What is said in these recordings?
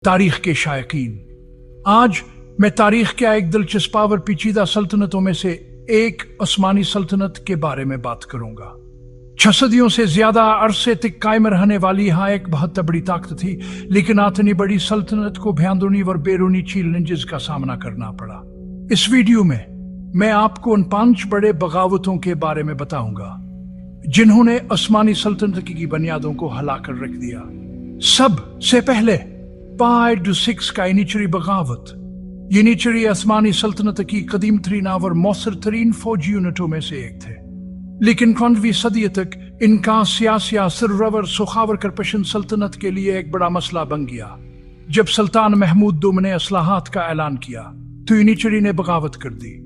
तारीख के शायकीन, आज मैं तारीख के एक दिलचस्प और पेचीदा सल्तनतों में से एक उस्मानी सल्तनत के बारे में बात करूंगा। 6 सदियों से ज्यादा अरसे तक कायम रहने वाली यहाँ एक बहुत बड़ी ताकत थी, लेकिन इतनी बड़ी सल्तनत को भयांदरूनी और बैरूनी चैलेंजेस का सामना करना पड़ा। इस वीडियो में मैं आपको उन 5 बड़े बगावतों के बारे में बताऊंगा जिन्होंने उस्मानी सल्तनत की बुनियादों को हिला कर रख दिया। सबसे पहले पाइड 6 का यनीचरी बगावत। यनीचरी उस्मानी सल्तनत की कदीम तरीन और मौसर तरीन फौजी यूनिटों में से एक थे, लेकिन 15वीं सदी तक इनका सियासी सिर्रवर सुखावर करपशन सल्तनत के लिए एक बड़ा मसला बन गया। जब सुल्तान महमूद दुम ने असलाहात का ऐलान किया तो यनीचरी ने बगावत कर दी।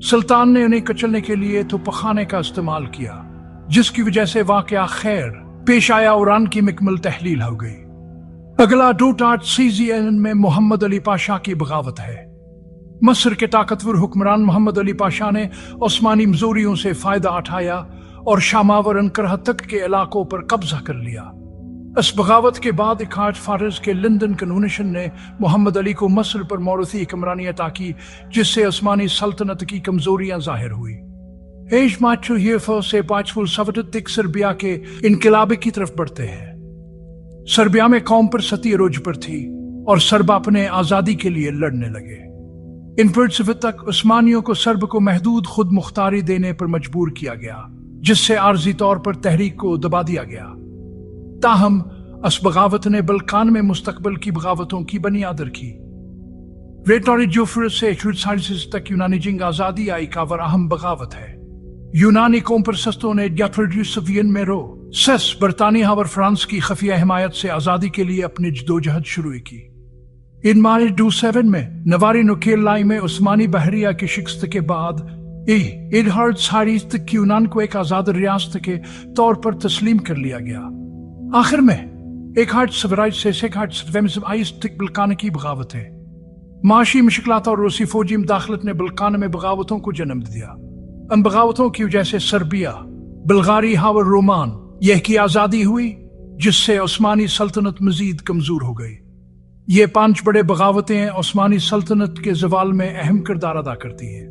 सुल्तान ने उन्हें कुचलने के लिए तोपखाने का इस्तेमाल किया, जिसकी वजह से वाकया खैर पेश आया और उन की मुकम्मल तहलील हो गई। अगला 28 में मोहम्मद अली पाशा की बगावत है। मस्र के ताकतवर हुक्मरान मोहम्मद अली पाशा ने उस्मानी मजूरियों से फायदा उठाया और शामावर अनकरह तक के इलाकों पर कब्जा कर लिया। इस बगावत के बाद इखाट फारस के लिंदन कन्वेंशन ने मोहम्मद अली को मस्र पर मौरूसी हुक्मरानी अता की, जिससे उस्मानी सल्तनत की कमजोरियां जाहिर हुई। एज माचो हियफो से पाचफुल सवटतिक सर्बिया के इनकलाब की तरफ बढ़ते हैं। सर्बिया में कौम पर सती अरोज पर थी और सर्ब अपने आजादी के लिए लड़ने लगे। इन पुरसफर तक उस्मानियों को सर्ब को महदूद खुद मुख्तारी देने पर मजबूर किया गया, जिससे आर्जी तौर पर तहरीक को दबा दिया गया। ताहम इस बगावत ने बल्कान में मुस्तकबल की बगावतों की बुनियाद रखी। रेटोरी जोफ्र से शुरसारिस तक यूनानी जंग आजादी आई का वर अहम बगावत है। यूनानी कौम पर सस्तों ने सवियन में रो सस बरतानिया और फ्रांस की खफिया हिमायत से आजादी के लिए अपनी जदोजहद शुरू की। इन मार्च 27 में नवारी नुकेल लाई में उस्मानी बहरिया की शिकस्त के बाद यूनान को एक आजाद रियासत के तौर पर तस्लीम कर लिया गया। आखिर में एक बल्कान की बगावत है। माशी मुश्किलात और रूसी फौजी मुदाखलत ने बल्कान में बगावतों को जन्म दिया। इन बगावतों की वजह से सर्बिया, बुल्गारिया और रोमान यह की आजादी हुई, जिससे उस्मानी सल्तनत मजीद कमजोर हो गई। ये 5 बड़े बगावतें उस्मानी सल्तनत के ज़वाल में अहम किरदार अदा करती हैं।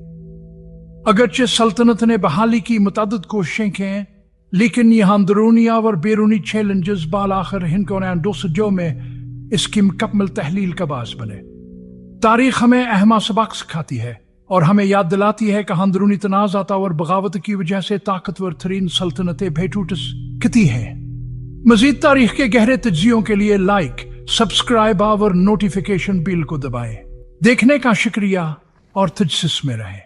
अगरचे सल्तनत ने बहाली की मुतअद्दिद कोशिशें की, लेकिन यह अंदरूनी और बैरूनी चैलेंजेस बाल आखिर हिंदो में इसकी मुकम्मल तहलील का बास बने। तारीख हमें अहम सबक सिखाती है और हमें याद दिलाती है कि अंदरूनी तनाज़ात और बगावत की वजह से ताकतवर तरीन सल्तनतें बेटूटस किती हैं। मजीद तारीख के गहरे तज्जियों के लिए लाइक, सब्सक्राइब और नोटिफिकेशन बेल को दबाएं। देखने का शुक्रिया और तजस्सुस में रहें।